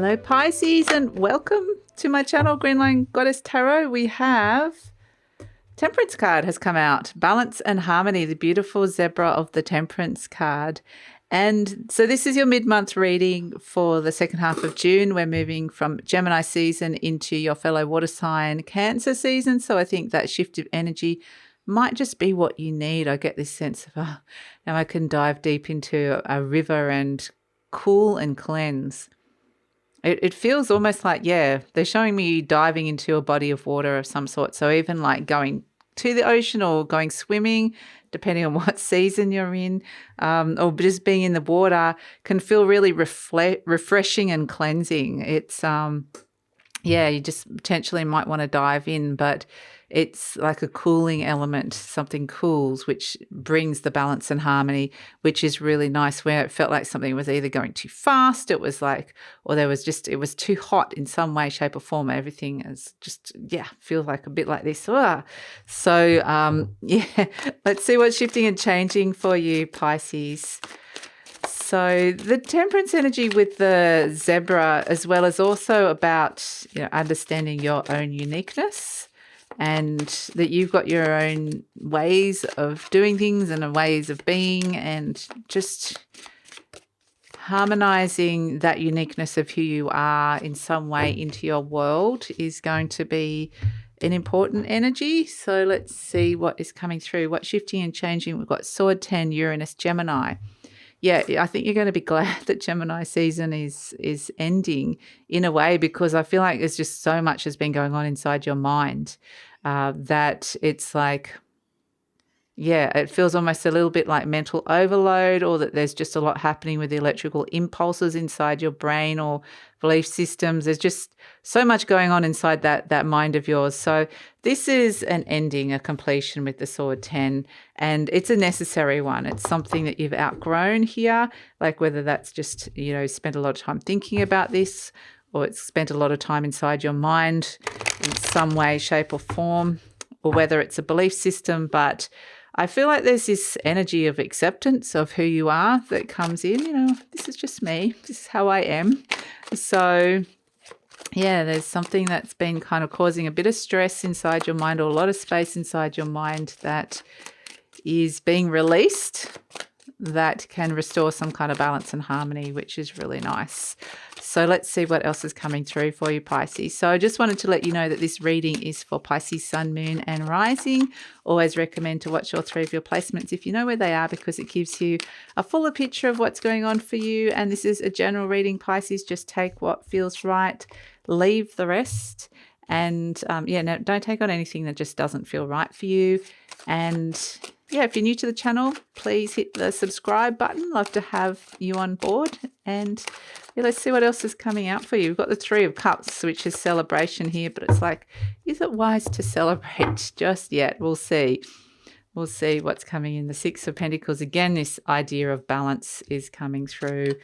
Hello Pisces, and welcome to my channel, Green Line Goddess Tarot. We have Temperance card has come out, Balance and Harmony, the beautiful zebra of the Temperance card. And so this is your mid-month reading for the second half of June. We're moving from Gemini season into your fellow water sign Cancer season. So I think that shift of energy might just be what you need. I get this sense of, now I can dive deep into a river and cool and cleanse. It feels almost like, yeah, they're showing me diving into a body of water of some sort. So even like going to the ocean or going swimming, depending on what season you're in, or just being in the water can feel really refreshing and cleansing. It's, yeah, you just potentially might want to dive in, but it's like a cooling element, something cools, which brings the balance and harmony, which is really nice, where it felt like something was either going too fast, it was like, or there was just, it was too hot in some way, shape or form. Everything is just, yeah, feels like a bit like this. So, yeah, let's see what's shifting and changing for you, Pisces. So the temperance energy with the zebra, as well as also about, you know, understanding your own uniqueness and that you've got your own ways of doing things and ways of being, and just harmonizing that uniqueness of who you are in some way into your world is going to be an important energy. So let's see what is coming through, what's shifting and changing. We've got Sword 10, Uranus, Gemini. Yeah, I think you're going to be glad that Gemini season is ending in a way, because I feel like there's just so much has been going on inside your mind that it's like, yeah, it feels almost a little bit like mental overload, or that there's just a lot happening with the electrical impulses inside your brain or belief systems. There's just so much going on inside that mind of yours. So this is an ending, a completion with the Sword 10, and it's a necessary one. It's something that you've outgrown here, like whether that's just, you know, spent a lot of time thinking about this, or it's spent a lot of time inside your mind in some way, shape or form, or whether it's a belief system. But I feel like there's this energy of acceptance of who you are that comes in, you know, this is just me, this is how I am. So yeah, there's something that's been kind of causing a bit of stress inside your mind, or a lot of space inside your mind that is being released, that can restore some kind of balance and harmony, which is really nice. So let's see what else is coming through for you, Pisces. So I just wanted to let you know that this reading is for Pisces, Sun, Moon and Rising. Always recommend to watch all three of your placements if you know where they are, because it gives you a fuller picture of what's going on for you. And this is a general reading, Pisces. Just take what feels right, leave the rest. And yeah, no, don't take on anything that just doesn't feel right for you. And yeah, if you're new to the channel, please hit the subscribe button. Love to have you on board. And yeah, let's see what else is coming out for you. We've got the Three of Cups, which is celebration here, but it's like, is it wise to celebrate just yet? We'll see. We'll see what's coming in. The Six of Pentacles. Again, this idea of balance is coming through.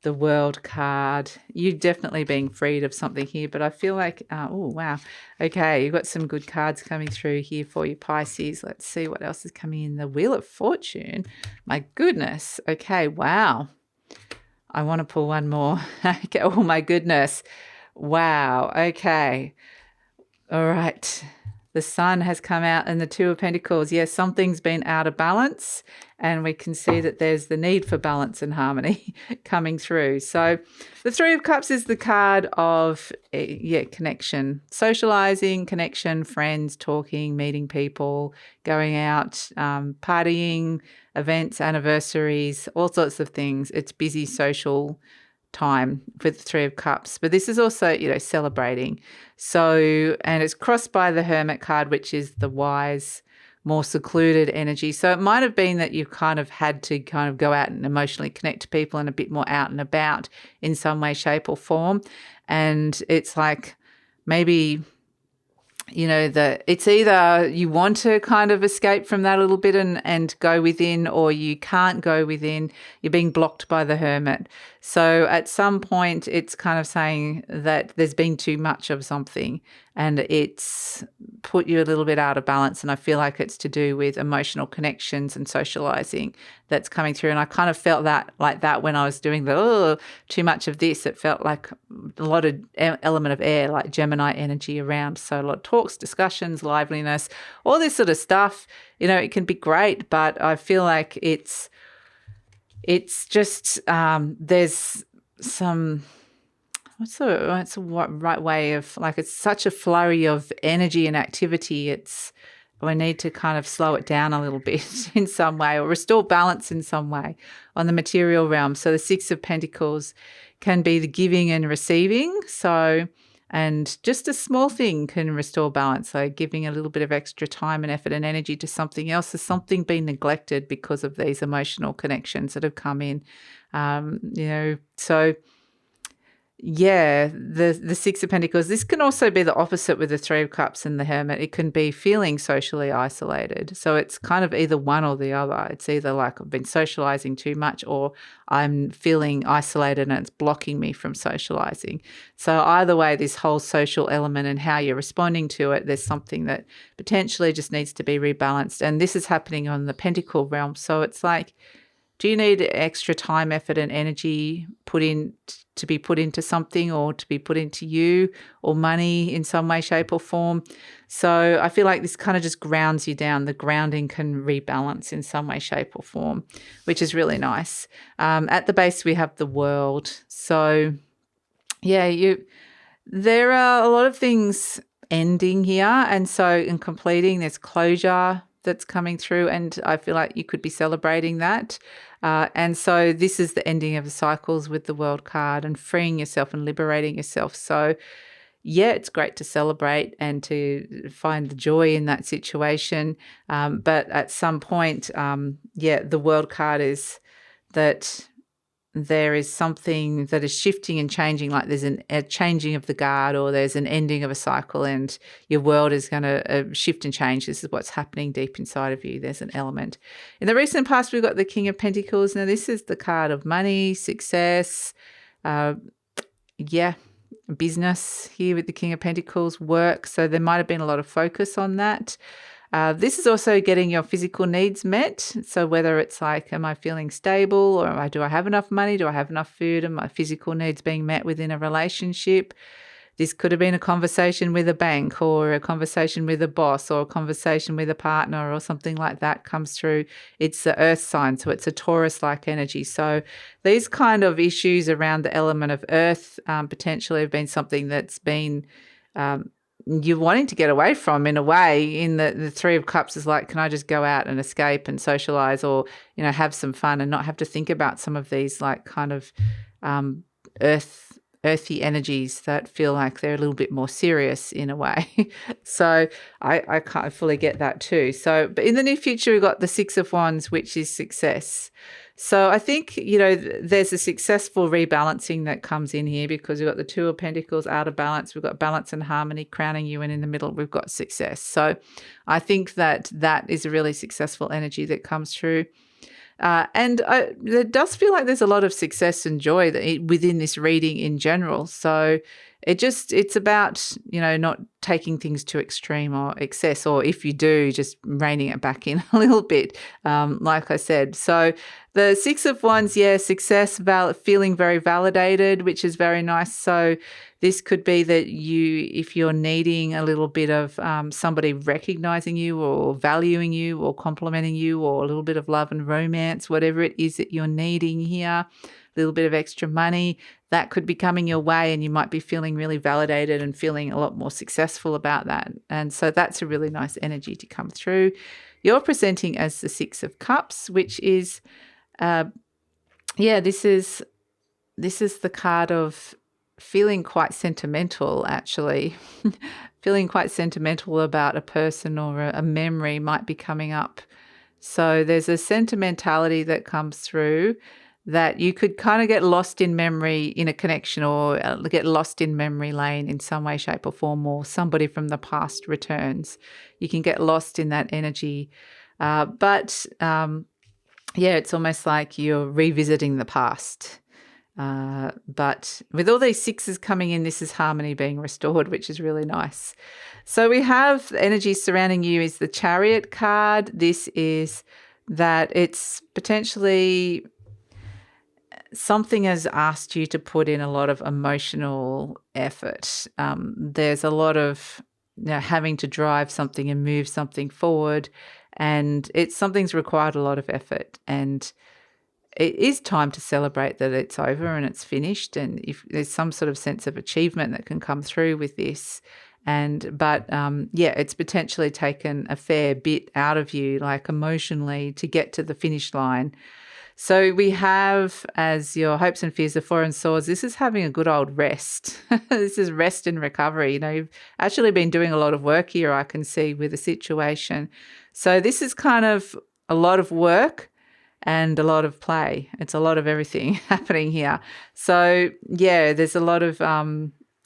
The World card. You're definitely being freed of something here, but I feel like, oh, wow. Okay, you've got some good cards coming through here for you, Pisces. Let's see what else is coming in. The Wheel of Fortune. My goodness. Okay, wow. I want to pull one more. Okay, oh, my goodness. Wow. Okay. All right. The Sun has come out and the Two of Pentacles. Yes, something's been out of balance, and we can see that there's the need for balance and harmony coming through. So the Three of Cups is the card of, yeah, connection, socializing, connection, friends, talking, meeting people, going out, partying, events, anniversaries, all sorts of things. It's busy social time with the Three of Cups, but this is also, you know, celebrating. So, and it's crossed by the Hermit card, which is the wise, more secluded energy. So it might have been that you've kind of had to kind of go out and emotionally connect to people and a bit more out and about in some way, shape or form. And it's like maybe, you know, that it's either you want to kind of escape from that a little bit and go within, or you can't go within. You're being blocked by the Hermit. So at some point it's kind of saying that there's been too much of something, and it's put you a little bit out of balance. And I feel like it's to do with emotional connections and socializing that's coming through. And I kind of felt that like that when I was doing too much of this. It felt like a lot of element of air, like Gemini energy around. So a lot of talks, discussions, liveliness, all this sort of stuff. It can be great, but I feel like it's just there's some. What's the right way of, like, it's such a flurry of energy and activity. We need to kind of slow it down a little bit in some way, or restore balance in some way on the material realm. So the Six of Pentacles can be the giving and receiving. So, and just a small thing can restore balance. So giving a little bit of extra time and effort and energy to something else. Has something been neglected because of these emotional connections that have come in, so. Yeah, the Six of Pentacles. This can also be the opposite with the Three of Cups and the Hermit. It can be feeling socially isolated. So it's kind of either one or the other. It's either like I've been socializing too much, or I'm feeling isolated and it's blocking me from socializing. So either way, this whole social element and how you're responding to it, there's something that potentially just needs to be rebalanced. And this is happening on the Pentacle realm. So it's like, do you need extra time, effort, and energy to be put into something, or to be put into you, or money in some way, shape, or form? So I feel like this kind of just grounds you down. The grounding can rebalance in some way, shape, or form, which is really nice. At the base, we have the World. So yeah, there are a lot of things ending here, and so in completing, there's closure that's coming through, and I feel like you could be celebrating that. And so this is the ending of the cycles with the World card, and freeing yourself and liberating yourself. So yeah, it's great to celebrate and to find the joy in that situation. But at some point, the World card is that there is something that is shifting and changing, like there's a changing of the guard, or there's an ending of a cycle, and your world is going to shift and change. This is what's happening deep inside of you. There's an element. In the recent past, we've got the King of Pentacles. Now, this is the card of money, success, business here with the King of Pentacles, work. So there might have been a lot of focus on that. This is also getting your physical needs met. So whether it's like, am I feeling stable, or do I have enough money? Do I have enough food? Are my physical needs being met within a relationship? This could have been a conversation with a bank, or a conversation with a boss, or a conversation with a partner, or something like that comes through. It's the earth sign, so it's a Taurus-like energy. So these kind of issues around the element of earth potentially have been something that's been you're wanting to get away from, in a way. In the Three of Cups is like, can I just go out and escape and socialize, or have some fun and not have to think about some of these like kind of earthy energies that feel like they're a little bit more serious in a way. So I can't fully get that too. So, but in the near future, we've got the Six of Wands, which is success. So I think, there's a successful rebalancing that comes in here, because we've got the Two of Pentacles out of balance. We've got balance and harmony crowning you, and in the middle, we've got success. So I think that is a really successful energy that comes through. And it does feel like there's a lot of success and joy within this reading in general. So it's about, not taking things to extreme or excess, or if you do, just reining it back in a little bit, like I said. So the Six of Wands, success, feeling very validated, which is very nice. So this could be that if you're needing a little bit of somebody recognizing you, or valuing you, or complimenting you, or a little bit of love and romance, whatever it is that you're needing here, a little bit of extra money, that could be coming your way, and you might be feeling really validated and feeling a lot more successful about that. And so that's a really nice energy to come through. You're presenting as the Six of Cups, which is, this is the card of feeling quite sentimental, actually. Feeling quite sentimental about a person, or a memory might be coming up. So there's a sentimentality that comes through, that you could kind of get lost in memory in a connection, or get lost in memory lane in some way, shape, or form, or somebody from the past returns. You can get lost in that energy. But it's almost like you're revisiting the past. But with all these sixes coming in, this is harmony being restored, which is really nice. So we have the energy surrounding you is the Chariot card. This is that it's potentially something has asked you to put in a lot of emotional effort. There's a lot of having to drive something and move something forward, and something's required a lot of effort, and it is time to celebrate that it's over and it's finished, and if there's some sort of sense of achievement that can come through with this. But it's potentially taken a fair bit out of you, like emotionally, to get to the finish line. So we have, as your hopes and fears, the Four of Swords. This is having a good old rest. This is rest and recovery. You've actually been doing a lot of work here, I can see, with the situation. So this is kind of a lot of work and a lot of play. It's a lot of everything happening here. So, there's a lot of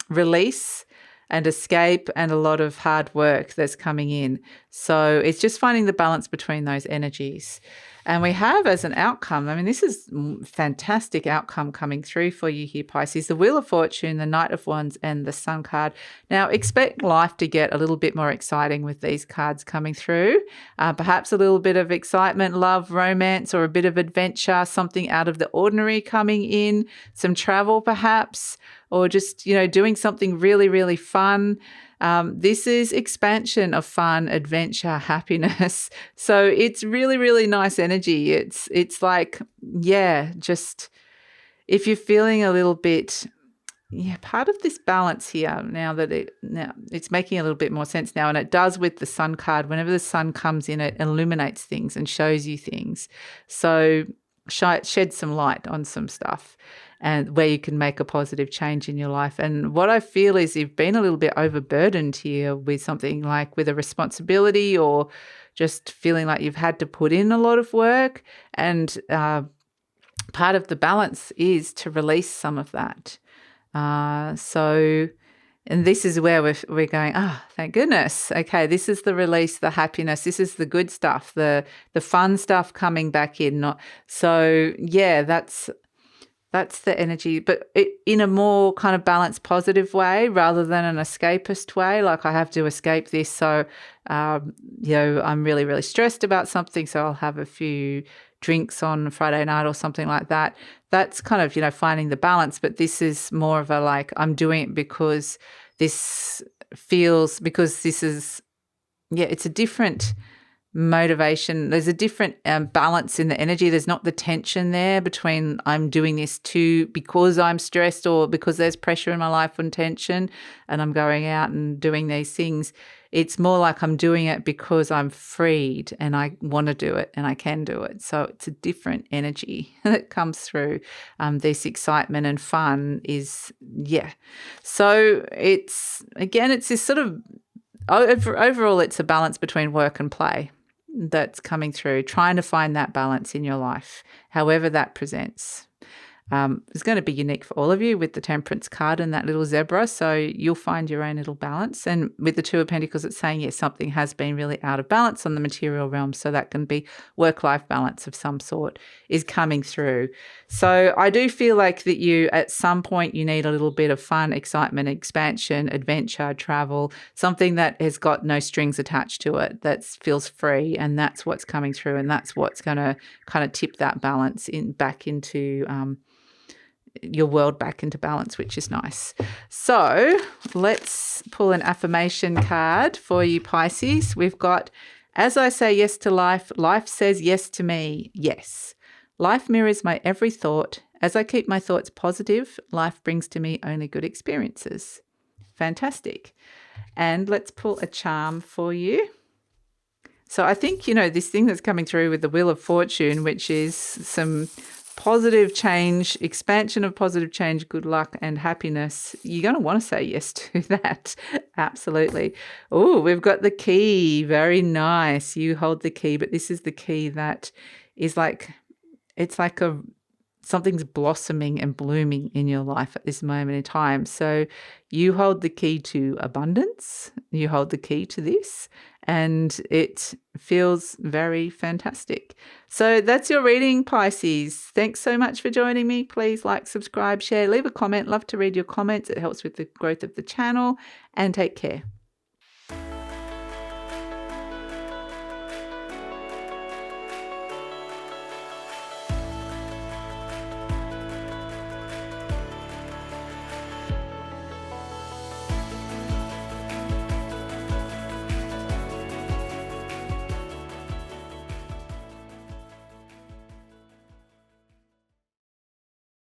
release and escape and a lot of hard work that's coming in. So it's just finding the balance between those energies. And we have as an outcome, this is fantastic outcome coming through for you here, Pisces, the Wheel of Fortune, the Knight of Wands, and the Sun card. Now, expect life to get a little bit more exciting with these cards coming through. Perhaps a little bit of excitement, love, romance, or a bit of adventure, something out of the ordinary coming in, some travel perhaps, or just, doing something really, really fun. This is expansion of fun, adventure, happiness. So it's really, really nice energy. It's like, just if you're feeling a little bit, part of this balance here now it's making a little bit more sense now, and it does with the Sun card. Whenever the Sun comes in, it illuminates things and shows you things. So shed some light on some stuff, and where you can make a positive change in your life. And what I feel is you've been a little bit overburdened here with something like with a responsibility, or just feeling like you've had to put in a lot of work. And part of the balance is to release some of that. And this is where we're going, thank goodness. Okay, this is the release, the happiness. This is the good stuff, the fun stuff coming back in. That's the energy, but in a more kind of balanced, positive way rather than an escapist way, like I have to escape this. So, I'm really, really stressed about something, so I'll have a few drinks on Friday night or something like that. That's kind of, finding the balance, but this is more of a like, I'm doing it because this is, it's a different motivation. There's a different balance in the energy. There's not the tension there between I'm doing this because I'm stressed or because there's pressure in my life and tension and I'm going out and doing these things. It's more like I'm doing it because I'm freed and I want to do it and I can do it. So it's a different energy that comes through. This excitement and fun is, So it's this sort of, overall, it's a balance between work and play that's coming through, trying to find that balance in your life, however that presents. It's going to be unique for all of you with the Temperance card and that little zebra, so you'll find your own little balance. And with the Two of Pentacles, it's saying, something has been really out of balance on the material realm, so that can be work-life balance of some sort is coming through. So I do feel like that you, at some point, you need a little bit of fun, excitement, expansion, adventure, travel, something that has got no strings attached to it, that feels free, and that's what's coming through, and that's what's going to kind of tip that balance back into your world back into balance, which is nice. So let's pull an affirmation card for you, Pisces. We've got, as I say yes to life, life says yes to me. Yes. Life mirrors my every thought. As I keep my thoughts positive, life brings to me only good experiences. Fantastic. And let's pull a charm for you. So I think, this thing that's coming through with the Wheel of Fortune, which is some positive change, expansion of positive change, good luck and happiness. You're going to want to say yes to that. Absolutely. Oh, we've got the key. Very nice. You hold the key, but this is the key that is like, it's like something's blossoming and blooming in your life at this moment in time. So you hold the key to abundance. You hold the key to this, and it feels very fantastic. So that's your reading, Pisces. Thanks so much for joining me. Please like, subscribe, share, leave a comment. Love to read your comments. It helps with the growth of the channel, and take care.